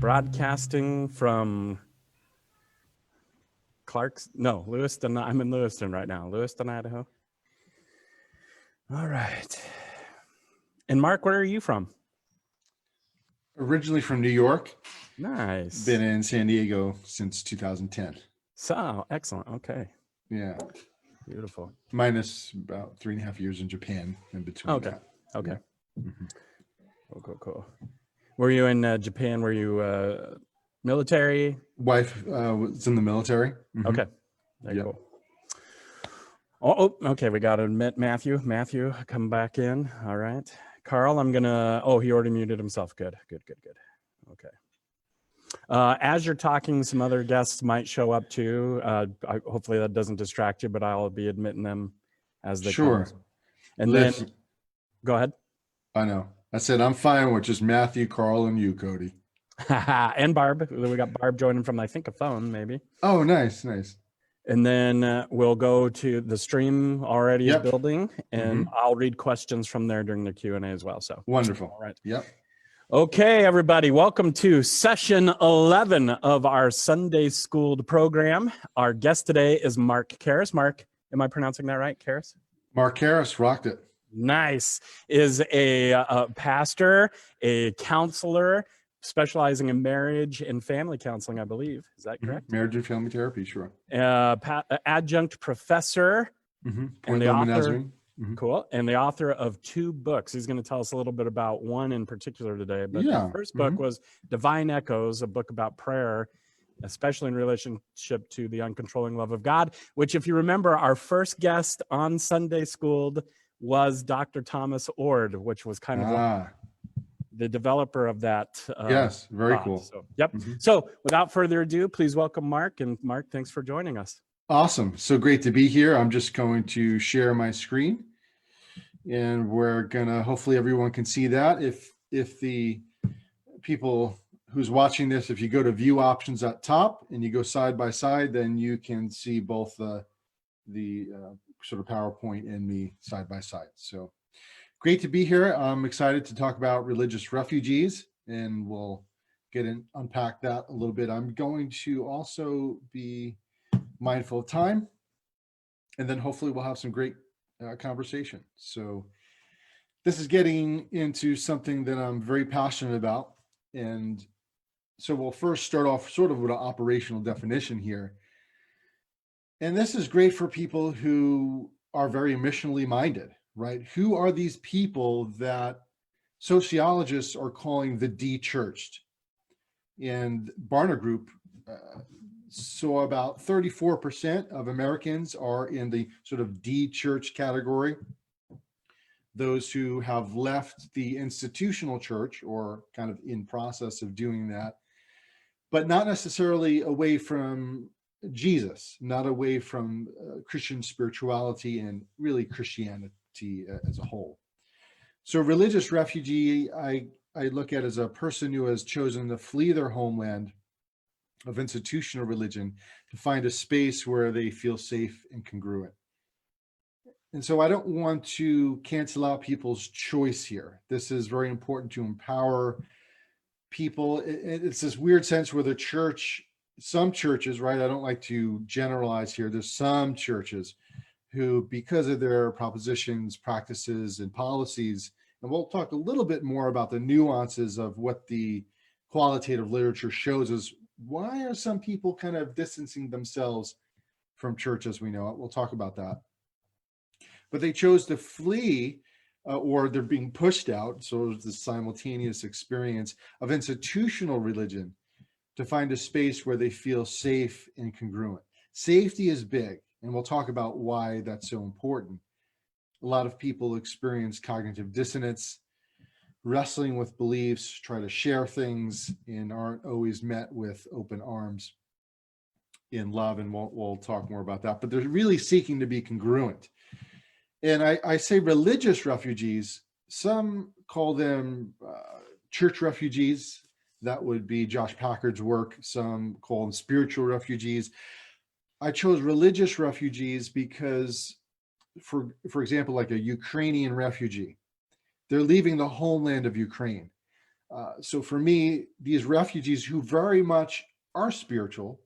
broadcasting from Lewiston. I'm in Lewiston right now, Lewiston, Idaho. All right. And Mark, where are you from? Originally from New York. Nice. Been in San Diego since 2010. So, excellent. Okay. Yeah. Beautiful. Minus about 3.5 years in Japan in between. Okay. That. Okay. Yeah. Mm-hmm. Cool. Were you in Japan? Were you military? Wife was in the military. Mm-hmm. Okay. Very cool. Oh, okay. We got to admit Matthew, come back in. All right. Carl, I'm going to, he already muted himself. Good. Okay. As you're talking, some other guests might show up too. Hopefully that doesn't distract you, but I'll be admitting them as they come. And then, go ahead. I know. I said, I'm fine with just Matthew, Carl, and you, Cody. And Barb. We got Barb joining from, I think, a phone, maybe. Oh, nice. And then we'll go to the stream already is building, and I'll read questions from there during the Q&A as well. So wonderful. All right. Yep. Okay, everybody, welcome to session 11 of our Sunday Schooled program. Our guest today is Mark Karris. Mark, am I pronouncing that right, Karris? Mark Karris, rocked it. Nice. Is a pastor, a counselor, specializing in marriage and family counseling, I believe. Is that correct? Marriage and family therapy, sure. Adjunct professor. And the author. Cool. And the author of 2 books. He's going to tell us a little bit about one in particular today. But the first book was Divine Echoes, a book about prayer, especially in relationship to the uncontrolling love of God, which, if you remember, our first guest on Sunday Schooled was Dr. Thomas Ord, which was kind of the developer of that. Yes, very cool. So, So without further ado, please welcome Mark. And Mark, thanks for joining us. Awesome. So great to be here. I'm just going to share my screen, and we're gonna, hopefully everyone can see that. If the people who's watching this, if you go to view options at top and you go side by side, then you can see both the sort of PowerPoint and me side by side. So great to be here. I'm excited to talk about religious refugees, and we'll unpack that a little bit. I'm going to also be mindful of time, and then hopefully we'll have some great conversation. So this is getting into something that I'm very passionate about. And so we'll first start off sort of with an operational definition here. And this is great for people who are very missionally minded, right? Who are these people that sociologists are calling the de-churched? And Barna Group so about 34% of Americans are in the sort of de-church category. Those who have left the institutional church or kind of in process of doing that, but not necessarily away from Jesus, not away from Christian spirituality and really Christianity as a whole. So religious refugee, I look at as a person who has chosen to flee their homeland of institutional religion to find a space where they feel safe and congruent. And so I don't want to cancel out people's choice here. This is very important to empower people. It's this weird sense where the church, some churches, right? I don't like to generalize here. There's some churches who, because of their propositions, practices, and policies, and we'll talk a little bit more about the nuances of what the qualitative literature shows us. Why are some people kind of distancing themselves from church as we know it? We'll talk about that. But they chose to flee or they're being pushed out. So it's the simultaneous experience of institutional religion to find a space where they feel safe and congruent. Safety is big, and we'll talk about why that's so important. A lot of people experience cognitive dissonance, wrestling with beliefs, try to share things, and aren't always met with open arms in love, and we'll talk more about that. But they're really seeking to be congruent. And I say religious refugees, some call them church refugees. That would be Josh Packard's work. Some call them spiritual refugees. I chose religious refugees because, for example, like a Ukrainian refugee, they're leaving the homeland of Ukraine. So for me, these refugees who very much are spiritual,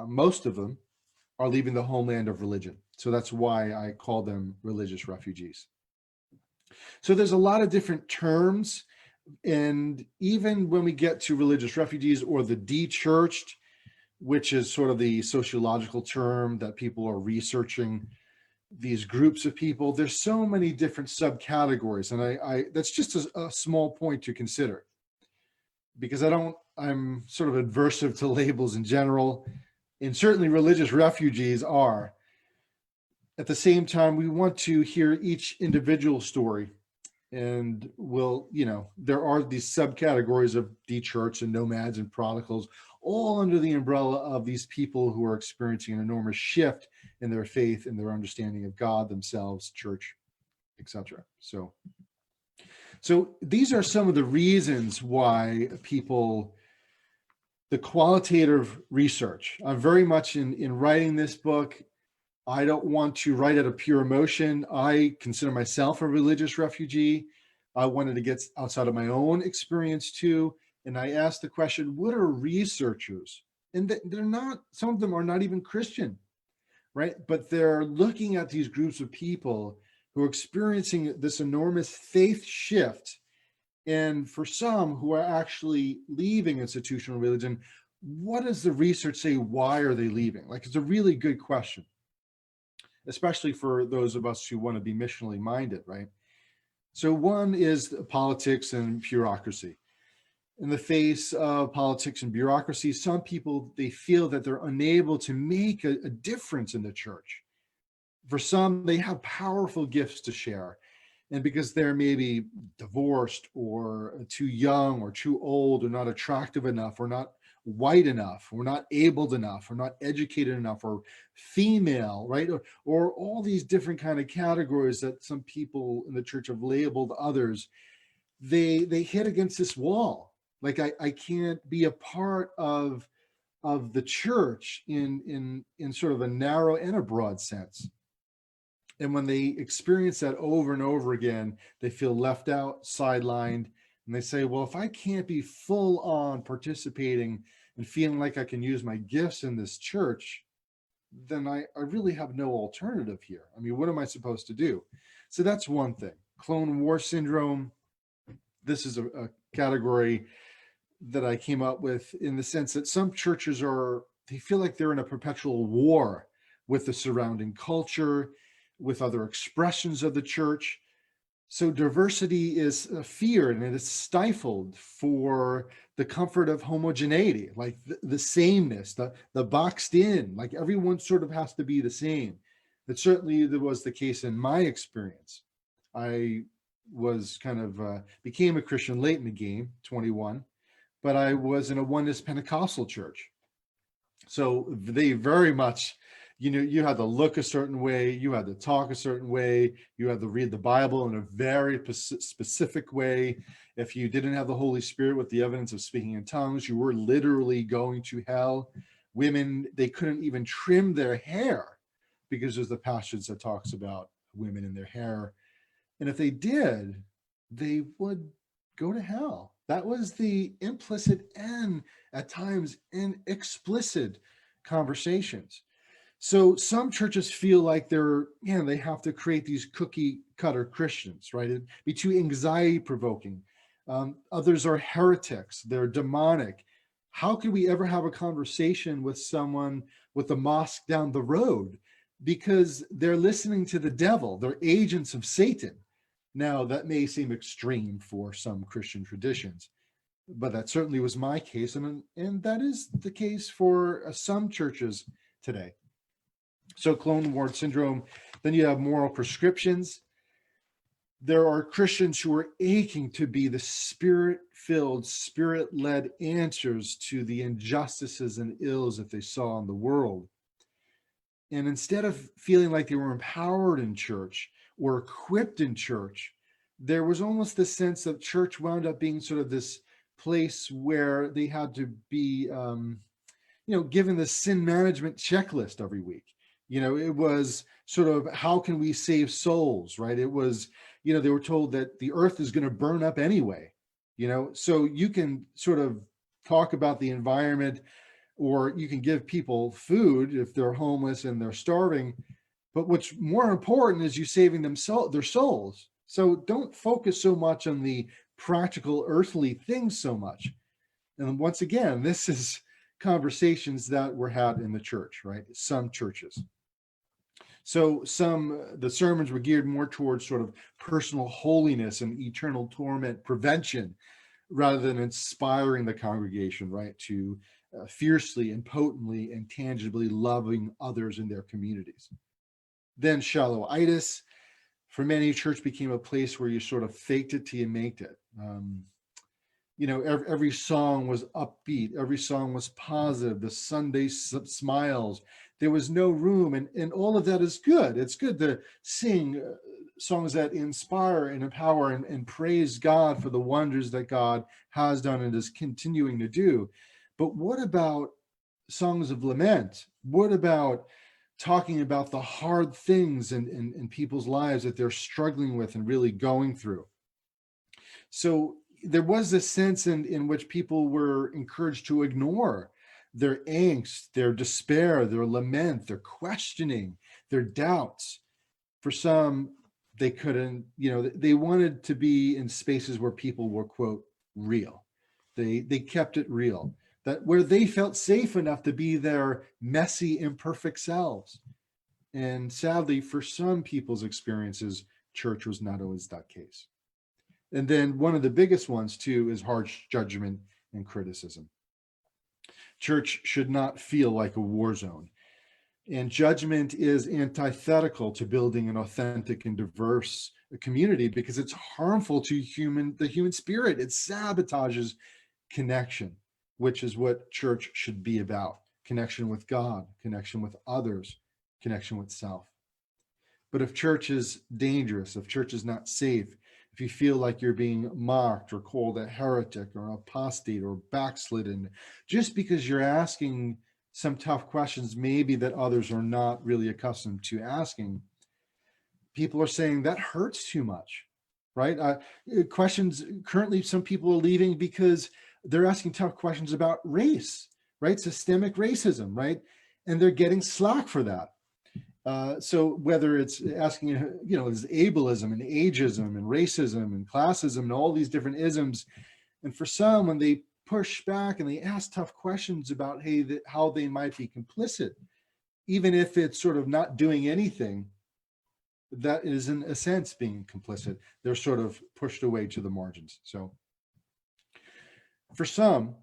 most of them are leaving the homeland of religion. So that's why I call them religious refugees. So there's a lot of different terms. And even when we get to religious refugees or the de-churched, which is sort of the sociological term that people are researching these groups of people, there's so many different subcategories. And I that's just a small point to consider, because I'm sort of adversive to labels in general. And certainly religious refugees are. At the same time, we want to hear each individual story. And there are these subcategories of de-church and nomads and prodigals, all under the umbrella of these people who are experiencing an enormous shift in their faith and their understanding of God, themselves, church, etc. So these are some of the reasons why the qualitative research. I'm very much in writing this book. I don't want to write out of pure emotion. I consider myself a religious refugee. I wanted to get outside of my own experience too. And I asked the question, what are researchers? And they're not, some of them are not even Christian, right? But they're looking at these groups of people who are experiencing this enormous faith shift. And for some who are actually leaving institutional religion, what does the research say? Why are they leaving? Like, it's a really good question, especially for those of us who want to be missionally minded, right? So one is politics and bureaucracy. In the face of politics and bureaucracy, some people, they feel that they're unable to make a difference in the church. For some, they have powerful gifts to share. And because they're maybe divorced or too young or too old or not attractive enough or not white enough, or not abled enough, or not educated enough, or female, right? Or all these different kind of categories that some people in the church have labeled others, they hit against this wall. Like, I can't be a part of the church in sort of a narrow and a broad sense. And when they experience that over and over again, they feel left out, sidelined, and they say, well, if I can't be full on participating and feeling like I can use my gifts in this church, then I really have no alternative here. I mean, what am I supposed to do? So that's one thing. Clone war syndrome. This is a category that I came up with in the sense that some churches they feel like they're in a perpetual war with the surrounding culture, with other expressions of the church. So diversity is feared and it is stifled for the comfort of homogeneity, like the sameness, the boxed in, like everyone sort of has to be the same. That certainly was the case in my experience. I was became a Christian late in the game, 21, but I was in a oneness Pentecostal church. So they very much, you had to look a certain way, you had to talk a certain way, you had to read the Bible in a very specific way. If you didn't have the Holy Spirit with the evidence of speaking in tongues, you were literally going to hell. Women, they couldn't even trim their hair because there's the passage that talks about women in their hair. And if they did, they would go to hell. That was the implicit and at times explicit conversations. So some churches feel like they have to create these cookie cutter Christians, right? It'd be too anxiety provoking. Others are heretics. They're demonic. How could we ever have a conversation with someone with the mosque down the road? Because they're listening to the devil. They're agents of Satan. Now, that may seem extreme for some Christian traditions, but that certainly was my case. And that is the case for some churches today. So clone war syndrome. Then you have moral prescriptions. There are Christians who are aching to be the spirit-filled, spirit-led answers to the injustices and ills that they saw in the world. And instead of feeling like they were empowered in church or equipped in church, there was almost this sense that church wound up being sort of this place where they had to be, given the sin management checklist every week. It was sort of, how can we save souls, right? It was, they were told that the earth is going to burn up anyway. So you can sort of talk about the environment, or you can give people food if they're homeless and they're starving. But what's more important is you saving their souls. So don't focus so much on the practical earthly things so much. And once again, this is conversations that were had in the church, right? Some churches. So the sermons were geared more towards sort of personal holiness and eternal torment prevention, rather than inspiring the congregation, right, to fiercely and potently and tangibly loving others in their communities. Then shallowitis. For many, church became a place where you sort of faked it till you made it. Every song was upbeat. Every song was positive. The Sunday smiles. There was no room. And all of that is good. It's good to sing songs that inspire and empower and praise God for the wonders that God has done and is continuing to do. But what about songs of lament? What about talking about the hard things in people's lives that they're struggling with and really going through? So there was this sense in which people were encouraged to ignore their angst, their despair, their lament, their questioning, their doubts. For some, they couldn't, they wanted to be in spaces where people were, quote, real. They kept it real, that where they felt safe enough to be their messy, imperfect selves. And sadly, for some people's experiences, church was not always that case. And then one of the biggest ones, too, is harsh judgment and criticism. Church should not feel like a war zone. And judgment is antithetical to building an authentic and diverse community because it's harmful to the human spirit. It sabotages connection, which is what church should be about: connection with God, connection with others, connection with self. But if church is dangerous, if church is not safe, if you feel like you're being mocked or called a heretic or apostate or backslidden, just because you're asking some tough questions maybe that others are not really accustomed to asking, people are saying that hurts too much, right? Questions, currently some people are leaving because they're asking tough questions about race, right? Systemic racism, right? And they're getting slack for that. So whether it's asking, is ableism and ageism and racism and classism and all these different isms. And for some, when they push back and they ask tough questions about, how they might be complicit, even if it's sort of not doing anything, that is in a sense being complicit. They're sort of pushed away to the margins. So for some,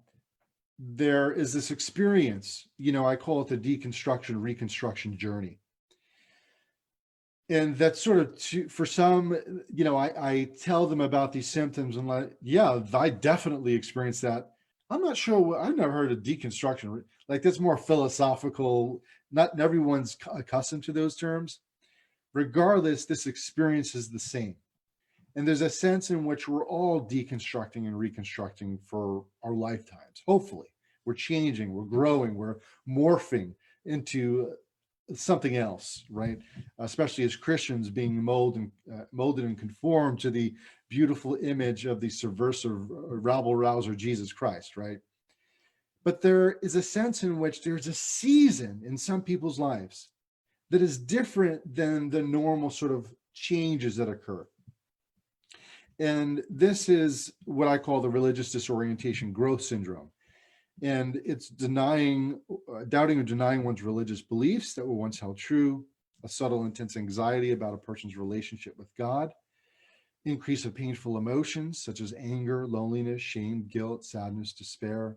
there is this experience, I call it the deconstruction, reconstruction journey. And that's sort of, for some, I tell them about these symptoms and I definitely experienced that. I'm not sure, I've never heard of deconstruction. Like, that's more philosophical. Not everyone's accustomed to those terms. Regardless, this experience is the same. And there's a sense in which we're all deconstructing and reconstructing for our lifetimes. Hopefully, we're changing, we're growing, we're morphing into something else, right? Especially as Christians, being molded and conformed to the beautiful image of the subversive rabble-rouser Jesus Christ, right? But there is a sense in which there's a season in some people's lives that is different than the normal sort of changes that occur. And this is what I call the religious disorientation growth syndrome. And it's doubting or denying one's religious beliefs that were once held true, a subtle, intense anxiety about a person's relationship with God, increase of painful emotions such as anger, loneliness, shame, guilt, sadness, despair,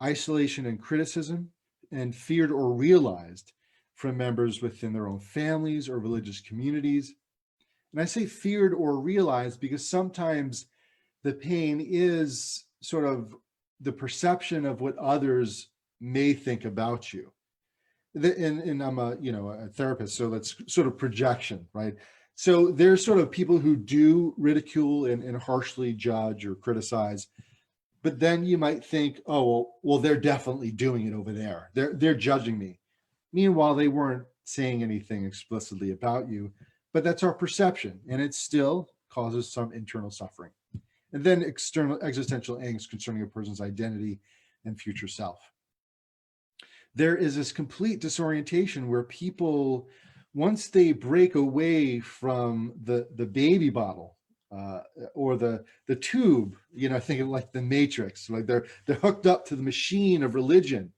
isolation and criticism, and feared or realized from members within their own families or religious communities. And I say feared or realized because sometimes the pain is sort of the perception of what others may think about you. And I'm a therapist, so that's sort of projection, right? So there's sort of people who do ridicule and harshly judge or criticize, but then you might think, oh, well, they're definitely doing it over there. They're judging me. Meanwhile, they weren't saying anything explicitly about you, but that's our perception, and it still causes some internal suffering. and then external existential angst concerning a person's identity and future self. There is this complete disorientation where people, once they break away from the baby bottle or the tube, think of like the Matrix, like they're hooked up to the machine of religion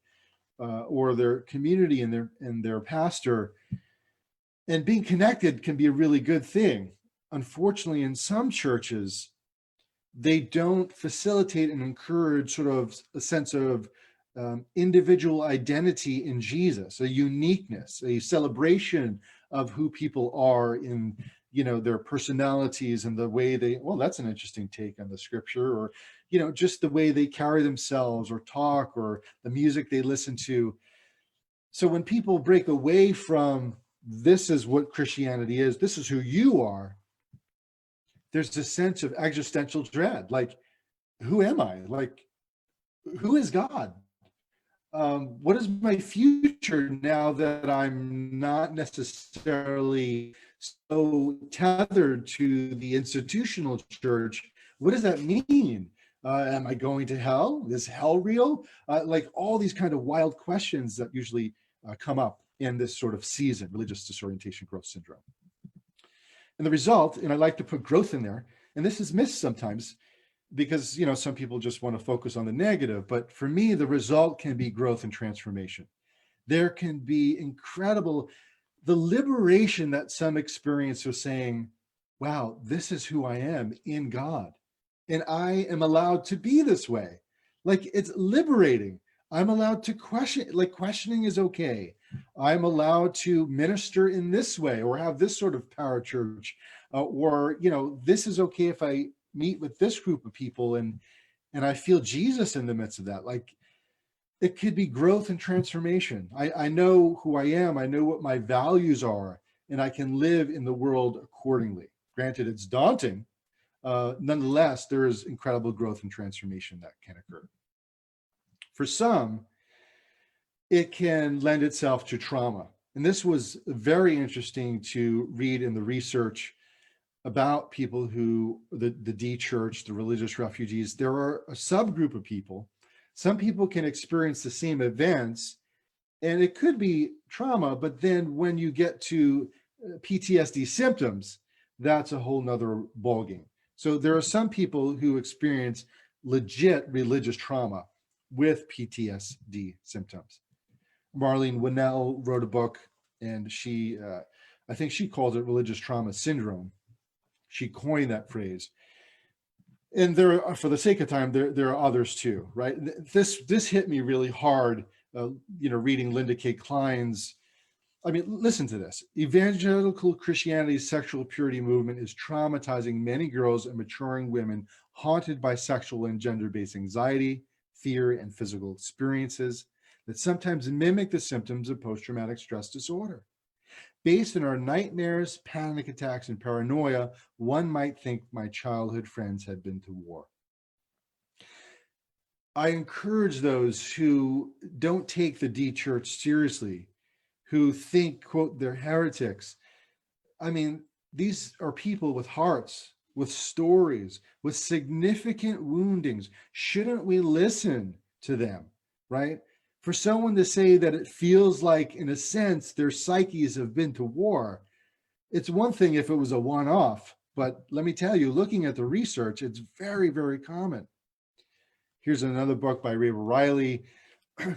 or their community and their pastor. And being connected can be a really good thing. Unfortunately, in some churches, they don't facilitate and encourage sort of a sense of individual identity in Jesus, a uniqueness, a celebration of who people are in, their personalities and the way they, well, that's an interesting take on the scripture, or, just the way they carry themselves or talk or the music they listen to. So when people break away from this is what Christianity is, this is who you are, there's a sense of existential dread. Like, who am I? Like, who is God? What is my future now that I'm not necessarily so tethered to the institutional church? What does that mean? Am I going to hell? Is hell real? Like all these kind of wild questions that usually come up in this sort of season, religious disorientation growth syndrome. And the result, and I like to put growth in there, and this is missed sometimes because, some people just want to focus on the negative, but for me, the result can be growth and transformation. There can be the liberation that some experience of saying, wow, this is who I am in God. And I am allowed to be this way. Like, it's liberating. I'm allowed to question, like questioning is okay. I'm allowed to minister in this way or have this sort of parachurch, or, this is okay if I meet with this group of people and I feel Jesus in the midst of that. Like, it could be growth and transformation. I know who I am. I know what my values are, and I can live in the world accordingly. Granted, it's daunting. Nonetheless, there is incredible growth and transformation that can occur. For some, it can lend itself to trauma. And this was very interesting to read in the research about people who, the D church, the religious refugees. There are a subgroup of people. Some people can experience the same events, and it could be trauma, but then when you get to PTSD symptoms, that's a whole nother ballgame. So there are some people who experience legit religious trauma with PTSD symptoms. Marlene Winnell wrote a book, and she, I think she calls it religious trauma syndrome. She coined that phrase. And there are, for the sake of time, there are others too, right? This hit me really hard, reading Linda K. Klein's. I mean, listen to this. Evangelical Christianity's sexual purity movement is traumatizing many girls and maturing women haunted by sexual and gender-based anxiety, fear, and physical experiences that sometimes mimic the symptoms of post-traumatic stress disorder. Based on our nightmares, panic attacks, and paranoia, one might think my childhood friends had been to war. I encourage those who don't take the D church seriously, who think, quote, they're heretics. I mean, these are people with hearts, with stories, with significant woundings. Shouldn't we listen to them, right? For someone to say that it feels like, in a sense, their psyches have been to war, it's one thing if it was a one-off, but let me tell you, looking at the research, it's very, very common. Here's another book by Ray Riley,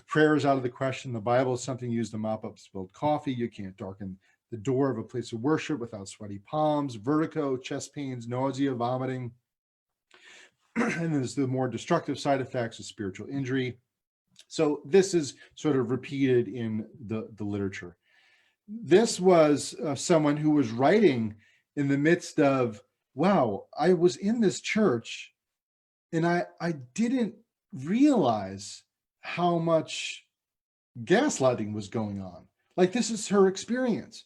Prayer is Out of the Question. The Bible is something used to mop up spilled coffee. You can't darken the door of a place of worship without sweaty palms, vertigo, chest pains, nausea, vomiting. And there's the more destructive side effects of spiritual injury. So this is sort of repeated in the literature. This was someone who was writing in the midst of, wow, I was in this church and I didn't realize how much gaslighting was going on. Like, this is her experience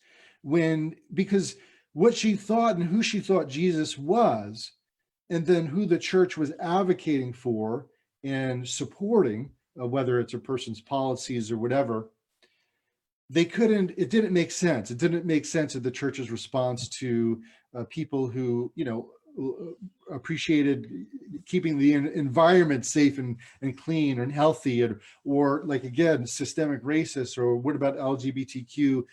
because what she thought and who she thought Jesus was, and then who the church was advocating for and supporting, whether it's a person's policies or whatever, it didn't make sense. It didn't make sense of the church's response to people who, appreciated keeping the environment safe and clean and healthy, or like, again, systemic racist, or what about LGBTQ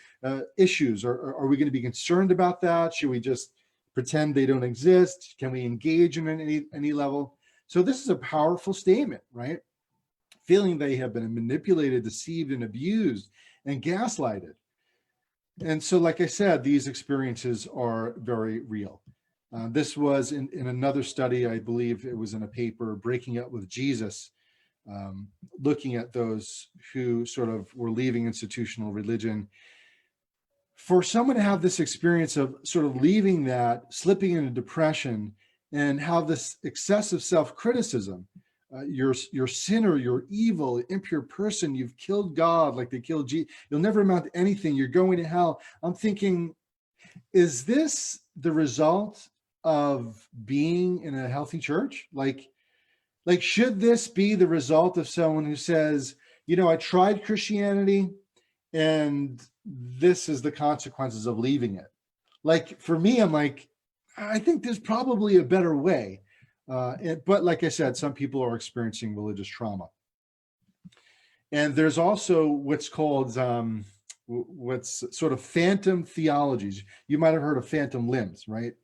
issues? Are we going to be concerned about that? Should we just pretend they don't exist? Can we engage in any level? So this is a powerful statement, right? Feeling they have been manipulated, deceived, and abused and gaslighted. And so, like I said, these experiences are very real. This was in another study, I believe it was in a paper, Breaking Up with Jesus, looking at those who sort of were leaving institutional religion. For someone to have this experience of sort of leaving that, slipping into depression, and have this excessive self-criticism, you're sinner, you're evil, impure person, you've killed God like they killed Jesus, you'll never amount to anything, you're going to hell. I'm thinking, is this the result of being in a healthy church? Like should this be the result of someone who says, I tried Christianity and this is the consequences of leaving it? Like, for me, I'm like, I think there's probably a better way. But like I said, some people are experiencing religious trauma. And there's also what's called, what's sort of phantom theologies. You might have heard of phantom limbs, right?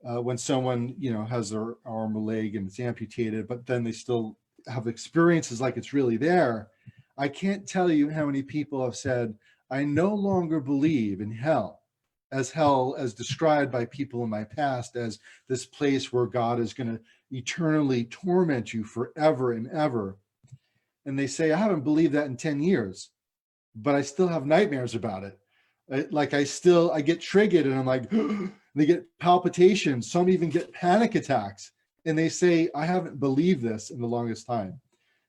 When someone, has their arm or leg and it's amputated, but then they still have experiences like it's really there. I can't tell you how many people have said, I no longer believe in hell as described by people in my past as this place where God is going to eternally torment you forever and ever. And they say, I haven't believed that in 10 years, but I still have nightmares about it. I get triggered and I'm like, they get palpitations. Some even get panic attacks. And they say, I haven't believed this in the longest time.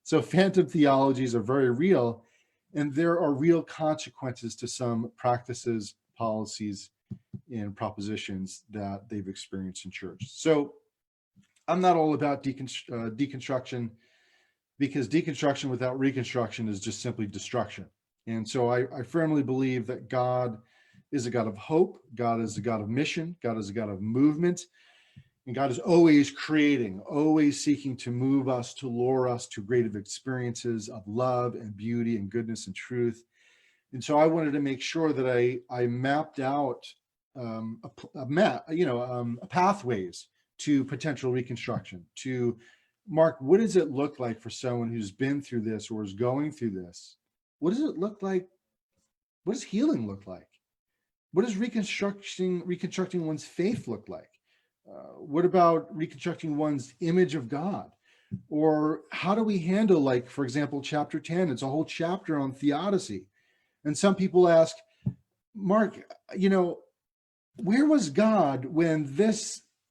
So phantom theologies are very real. And there are real consequences to some practices, policies, and propositions that they've experienced in church. So I'm not all about deconstruction, because deconstruction without reconstruction is just simply destruction. And so I firmly believe that God is a God of hope. God is a God of mission. God is a God of movement. And God is always creating, always seeking to move us, to lure us to greater experiences of love and beauty and goodness and truth. And so I wanted to make sure that I mapped out pathways to potential reconstruction, to Mark, what does it look like for someone who's been through this or is going through this? What does it look like? What does healing look like? What does reconstructing one's faith look like? What about reconstructing one's image of God? Or how do we handle, like, for example, chapter 10, it's a whole chapter on theodicy. And some people ask, Mark, where was God when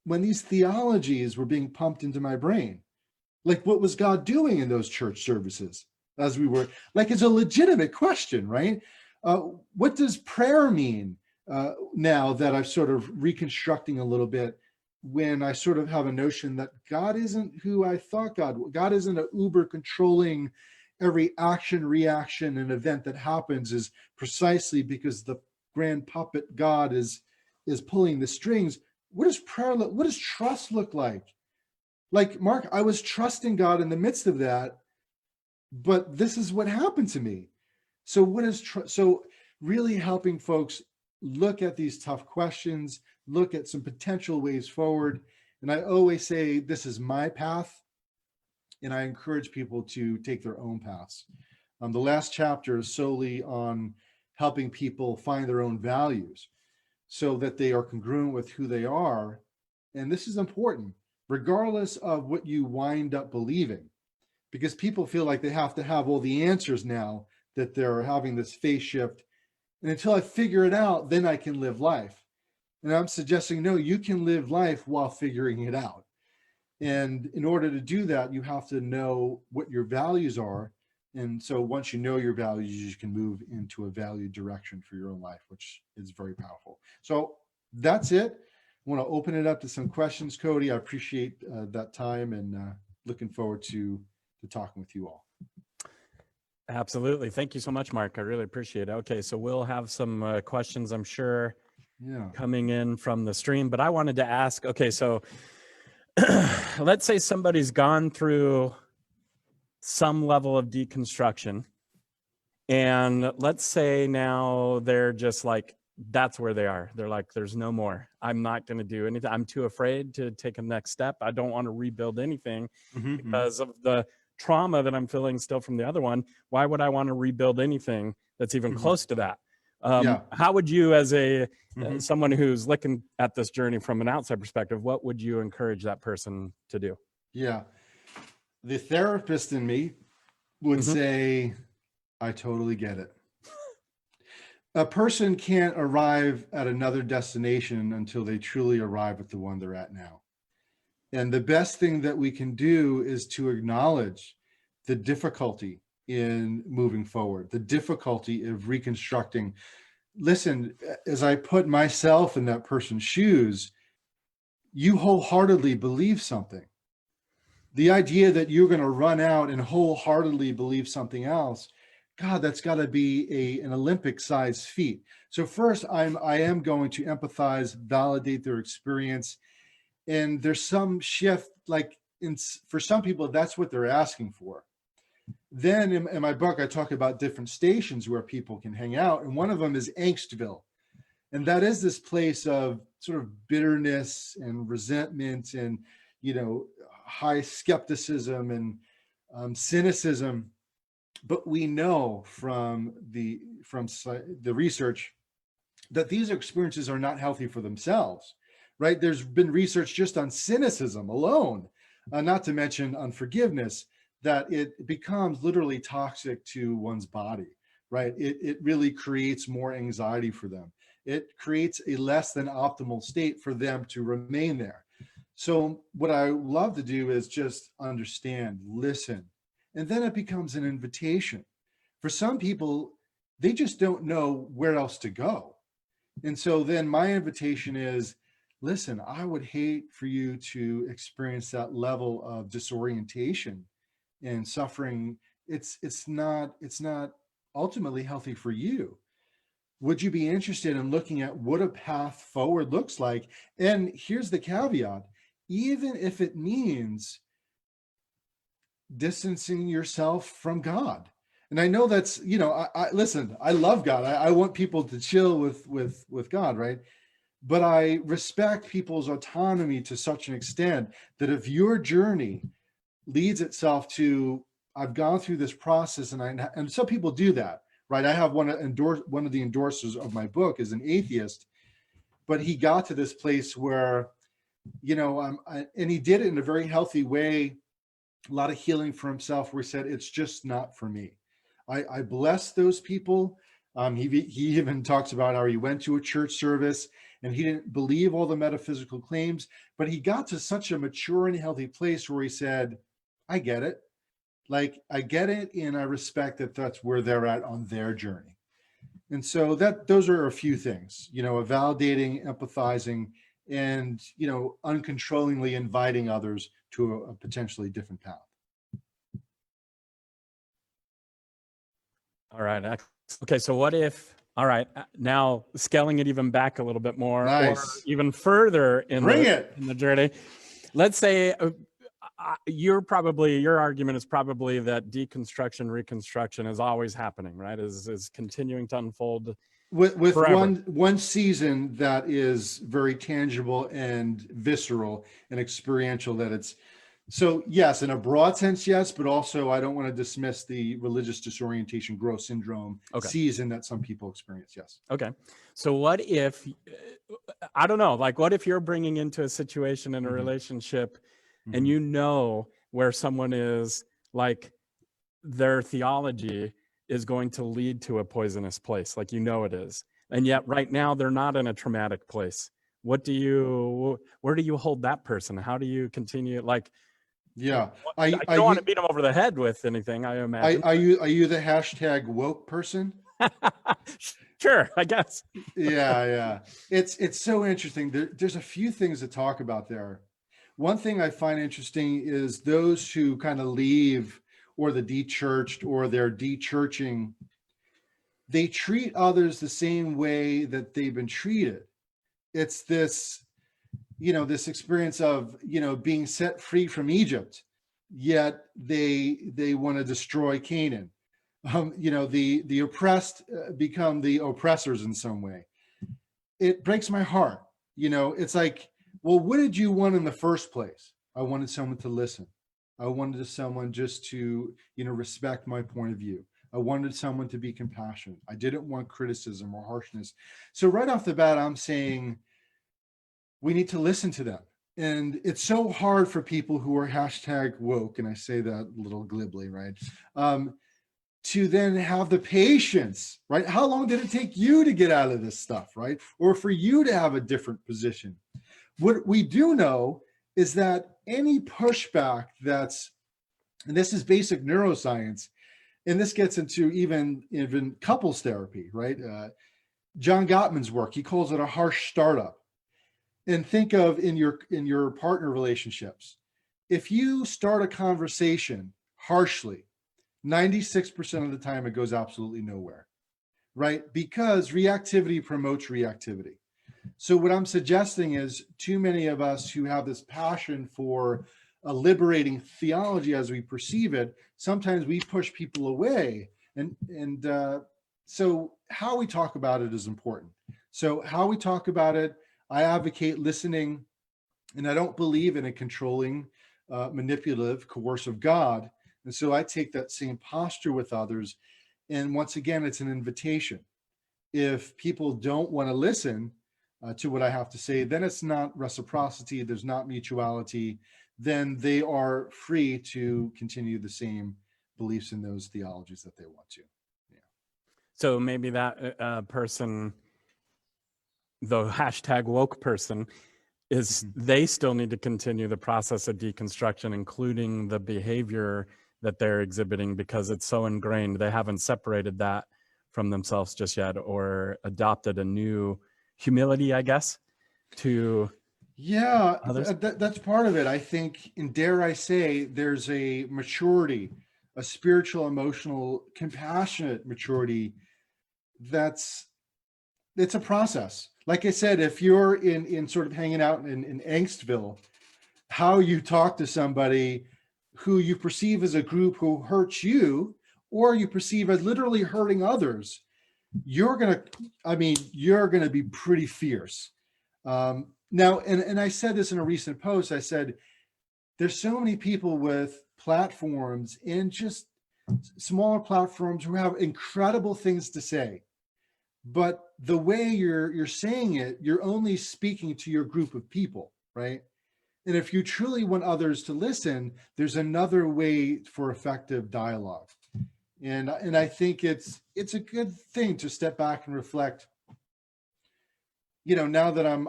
these theologies were being pumped into my brain? Like, what was God doing in those church services as we were, like, it's a legitimate question, right? What does prayer mean now that I'm sort of reconstructing a little bit, when I sort of have a notion that God isn't who I thought God isn't an uber controlling every action, reaction, and event that happens is precisely because the grand puppet God is pulling the strings. What does prayer look? What does trust look like? Like, Mark, I was trusting God in the midst of that, but this is what happened to me. So what is so really helping folks look at these tough questions, look at some potential ways forward. And I always say, this is my path, and I encourage people to take their own paths. The last chapter is solely on helping people find their own values so that they are congruent with who they are. And this is important, regardless of what you wind up believing, because people feel like they have to have all the answers now that they're having this phase shift. And until I figure it out, then I can live life. And I'm suggesting, no, you can live life while figuring it out. And in order to do that, you have to know what your values are. And so once you know your values, you can move into a value direction for your own life, which is very powerful. So that's it. I want to open it up to some questions, Cody. I appreciate that time, and looking forward to talking with you all. Absolutely. Thank you so much, Mark. I really appreciate it. Okay, so we'll have some questions, I'm sure, Yeah. coming in from the stream. But I wanted to ask, okay, so let's say somebody's gone through some level of deconstruction, and let's say now they're just like, that's where they are. They're like, there's no more. I'm not going to do anything. I'm too afraid to take a next step. I don't want to rebuild anything because of the trauma that I'm feeling still from the other one. Why would I want to rebuild anything that's even close to that? How would you, as a someone who's looking at this journey from an outside perspective, what would you encourage that person to do? Yeah. The therapist in me would say, I totally get it. A person can't arrive at another destination until they truly arrive at the one they're at now. And the best thing that we can do is to acknowledge the difficulty in moving forward, the difficulty of reconstructing. Listen, as I put myself in that person's shoes, you wholeheartedly believe something. The idea that you're going to run out and wholeheartedly believe something else, God, that's got to be an Olympic-sized feat. So first, I am going to empathize, validate their experience, and there's some shift. Like for some people, that's what they're asking for. Then in my book, I talk about different stations where people can hang out, and one of them is Angstville, and that is this place of sort of bitterness and resentment and high skepticism and cynicism. But we know from the research that these experiences are not healthy for themselves, right? There's been research just on cynicism alone, not to mention unforgiveness, that it becomes literally toxic to one's body, right? It really creates more anxiety for them. It creates a less than optimal state for them to remain there. So what I love to do is just understand, listen, and then it becomes an invitation. For some people, they just don't know where else to go. And so then my invitation is, listen, I would hate for you to experience that level of disorientation and suffering. It's not ultimately healthy for you. Would you be interested in looking at what a path forward looks like? And here's the caveat, even if it means distancing yourself from God. And I know that's, I listen, I love God. I want people to chill with God, right? But I respect people's autonomy to such an extent that if your journey leads itself to, I've gone through this process, and some people do that, right? I have one of the endorsers of my book is an atheist, but he got to this place where, and he did it in a very healthy way, a lot of healing for himself, where he said, it's just not for me. I bless those people. He even talks about how he went to a church service and he didn't believe all the metaphysical claims, but he got to such a mature and healthy place where he said, I get it. Like, I get it, and I respect that that's where they're at on their journey. And so those are a few things, validating, empathizing, and, uncontrollingly inviting others to a potentially different path. All right. Okay. So what if, all right, now scaling it even back a little bit more, Nice. or even further in the journey, let's say your argument is probably that deconstruction, reconstruction is always happening, right? Is continuing to unfold with forever. one season that is very tangible and visceral and experiential. That it's so, yes, in a broad sense, yes, but also I don't want to dismiss the religious disorientation growth syndrome season that some people experience. Yes. Okay. So what if, I don't know, like what if you're bringing into a situation in a relationship and where someone is like their theology is going to lead to a poisonous place, like it is. And yet right now they're not in a traumatic place. Where do you hold that person? How do you continue? Like, yeah, I don't want to beat them over the head with anything, I imagine. Are you the hashtag woke person? Sure, I guess. Yeah. It's so interesting. There's a few things to talk about there. One thing I find interesting is those who kind of leave, or the de-churched, or they're de-churching, they treat others the same way that they've been treated. It's this, this experience of, being set free from Egypt, yet they want to destroy Canaan. The oppressed become the oppressors in some way. It breaks my heart. It's like, well, what did you want in the first place? I wanted someone to listen. I wanted someone just to, respect my point of view. I wanted someone to be compassionate. I didn't want criticism or harshness. So right off the bat, I'm saying we need to listen to them. And it's so hard for people who are #woke, and I say that a little glibly, right? To then have the patience, right? How long did it take you to get out of this stuff, right? Or for you to have a different position? What we do know is that any pushback and this is basic neuroscience, and this gets into even couples therapy, right? John Gottman's work, he calls it a harsh startup. And think of in your partner relationships, if you start a conversation harshly, 96% of the time it goes absolutely nowhere, right? Because reactivity promotes reactivity. So what I'm suggesting is too many of us who have this passion for a liberating theology as we perceive it, sometimes we push people away. And so how we talk about it is important. So how we talk about it, I advocate listening, and I don't believe in a controlling, manipulative, coercive God. And so I take that same posture with others. And once again, it's an invitation. If people don't want to listen to what I have to say, then it's not reciprocity, there's not mutuality, then they are free to continue the same beliefs in those theologies that they want to. Yeah. So maybe that person, the #woke person, is they still need to continue the process of deconstruction, including the behavior that they're exhibiting, because it's so ingrained. They haven't separated that from themselves just yet, or adopted a new humility, I guess, to others. That's part of it. I think, and dare I say, there's a maturity, a spiritual, emotional, compassionate maturity. It's a process. Like I said, if you're in sort of hanging out in Angstville, how you talk to somebody who you perceive as a group who hurts you, or you perceive as literally hurting others, you're gonna be pretty fierce. Now, and I said this in a recent post, I said, there's so many people with platforms and just smaller platforms who have incredible things to say. But the way you're saying it, you're only speaking to your group of people, right? And if you truly want others to listen, there's another way for effective dialogue. And I think it's a good thing to step back and reflect. Now that I'm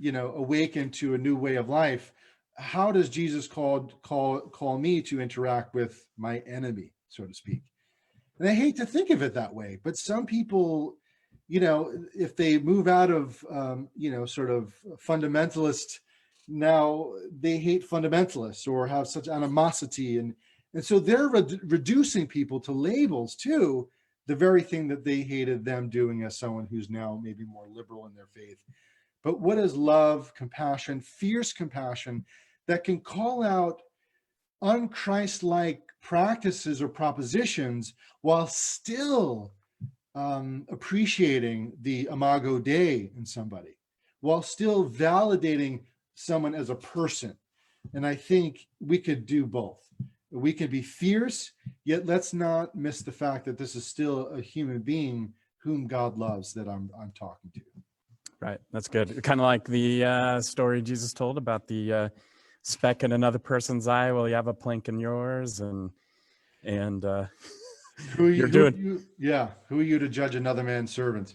awakened to a new way of life, how does Jesus call me to interact with my enemy, so to speak? And I hate to think of it that way, but some people, if they move out of, sort of fundamentalist, now they hate fundamentalists or have such animosity. And so they're reducing people to labels too, the very thing that they hated them doing as someone who's now maybe more liberal in their faith. But what is love, compassion, fierce compassion that can call out unchrist-like practices or propositions while still appreciating the imago Dei in somebody, while still validating someone as a person? And I think we could do both. We can be fierce, yet let's not miss the fact that this is still a human being whom God loves that I'm talking to. Right, that's good. Kind of like the story Jesus told about the speck in another person's eye. Well, you have a plank in yours, and who are you to judge another man's servant?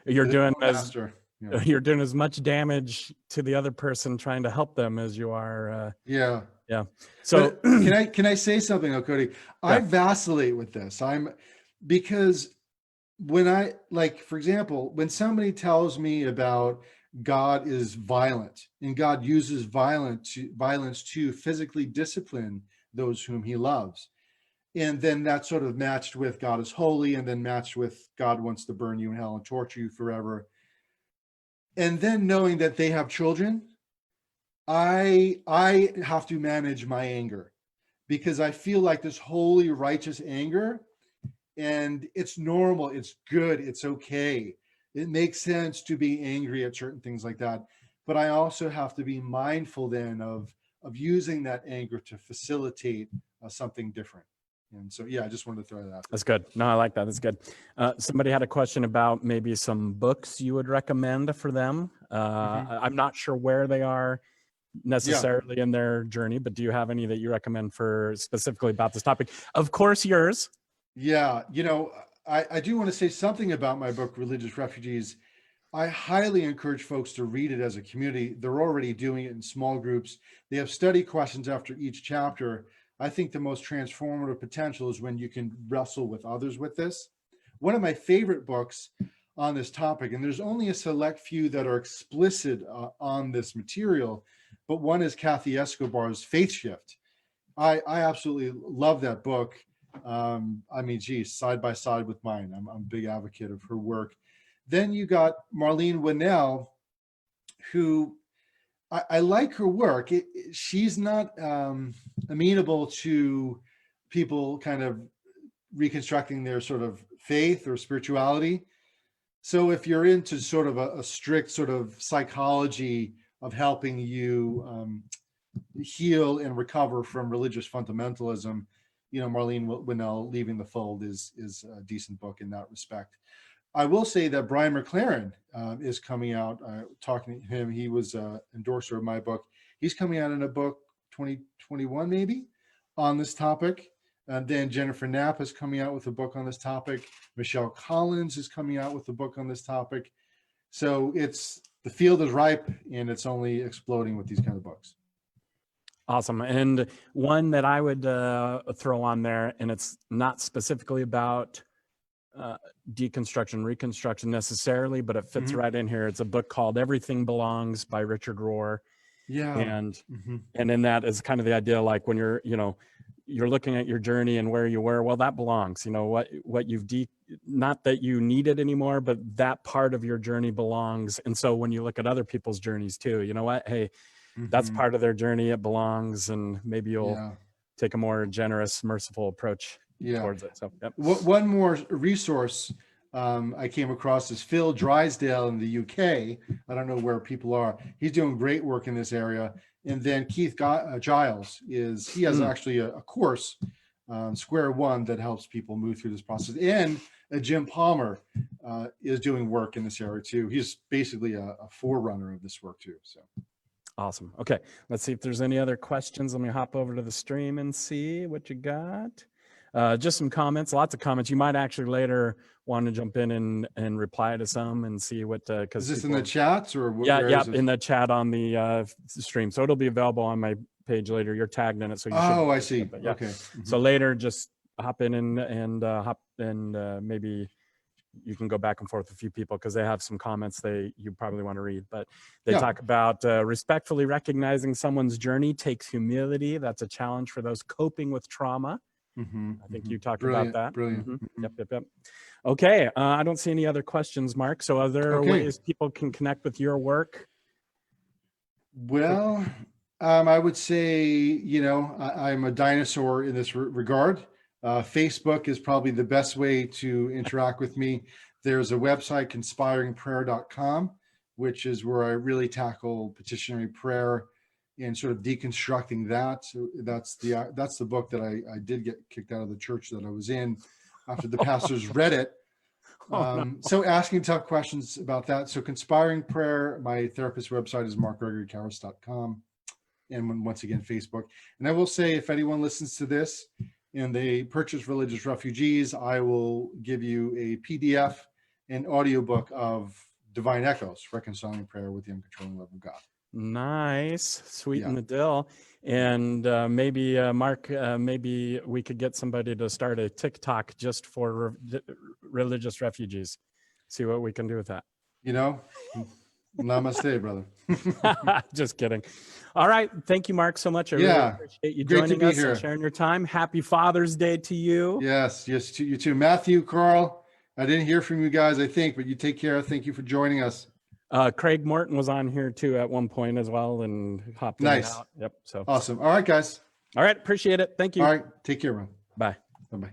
You're doing master. You're doing as much damage to the other person trying to help them as you are. Yeah. So can I say something, Cody? Yeah. I vacillate with this. Because when for example, when somebody tells me about God is violent and God uses violence to physically discipline those whom he loves, and then that's sort of matched with God is holy, and then matched with God wants to burn you in hell and torture you forever. And then knowing that they have children, I have to manage my anger, because I feel like this holy, righteous anger, and it's normal, it's good, it's okay. It makes sense to be angry at certain things like that. But I also have to be mindful then of using that anger to facilitate something different. And so, yeah, I just wanted to throw that out there. That's good. No, I like that. That's good. Somebody had a question about maybe some books you would recommend for them. I'm not sure where they are necessarily in their journey, but do you have any that you recommend for specifically about this topic? Of course, yours. Yeah, I do want to say something about my book, Religious Refugees. I highly encourage folks to read it as a community. They're already doing it in small groups. They have study questions after each chapter. I think the most transformative potential is when you can wrestle with others with this. One of my favorite books on this topic, and there's only a select few that are explicit on this material, but one is Kathy Escobar's Faith Shift. I absolutely love that book. I mean, geez, side by side with mine. I'm a big advocate of her work. Then you got Marlene Winnell, who I like her work. She's not amenable to people kind of reconstructing their sort of faith or spirituality. So if you're into sort of a strict sort of psychology of helping you heal and recover from religious fundamentalism, Marlene Winnell, Leaving the Fold is a decent book in that respect. I will say that Brian McLaren is coming out, talking to him. He was an endorser of my book. He's coming out in a book 2021 maybe on this topic. And then Jennifer Knapp is coming out with a book on this topic. Michelle Collins is coming out with a book on this topic. So the field is ripe, and it's only exploding with these kind of books. Awesome. And one that I would throw on there, and it's not specifically about deconstruction, reconstruction necessarily, but it fits right in here. It's a book called Everything Belongs by Richard Rohr. Yeah. And in that is kind of the idea, like when you're looking at your journey and where you were, well, that belongs, what you've not that you need it anymore, but that part of your journey belongs. And so when you look at other people's journeys too, you know what, hey, that's part of their journey, it belongs, and maybe you'll take a more generous, merciful approach towards it. So one more resource I came across is Phil Drysdale in the UK. I don't know where people are. He's doing great work in this area. And then Keith Giles he has actually a course, Square One, that helps people move through this process. And Jim Palmer is doing work in this area too. He's basically a forerunner of this work too. So. Awesome. Okay, let's see if there's any other questions. Let me hop over to the stream and see what you got. Just some comments, lots of comments. You might actually later want to jump in and reply to some and see what, because is this in the chats or what? Yeah, in the chat on the stream. So it'll be available on my page later. You're tagged in it, so you should. Oh, I see. Yeah. Okay. So later, just hop in and maybe you can go back and forth with a few people because they have some comments you probably want to read. But they talk about respectfully recognizing someone's journey takes humility. That's a challenge for those coping with trauma. I think you talked about that. Brilliant. Yep. Okay, I don't see any other questions, Mark. So are there ways people can connect with your work? Well, I would say, I'm a dinosaur in this regard. Facebook is probably the best way to interact with me. There's a website, conspiringprayer.com, which is where I really tackle petitionary prayer and sort of deconstructing that. So that's the book that I did get kicked out of the church that I was in after the pastors read it. So asking tough questions about that. So Conspiring Prayer, my therapist website is markgregorykarris.com. And once again, Facebook. And I will say, if anyone listens to this and they purchase Religious Refugees, I will give you a PDF and audiobook of Divine Echoes, Reconciling Prayer with the Uncontrolling Love of God. Nice, sweeten the deal. And maybe Mark, maybe we could get somebody to start a TikTok just for religious refugees. See what we can do with that. Namaste, brother. Just kidding. All right, thank you, Mark, so much. I really appreciate you joining us and sharing your time. Happy Father's Day to you. Yes, you too. Matthew, Carl, I didn't hear from you guys, I think, but you take care. Thank you for joining us. Craig Morton was on here too at one point as well and hopped in and Nice. out. Yep. So Awesome. All right, guys. all right, appreciate it. Thank you. All right. Take care, man. Bye. Bye-bye.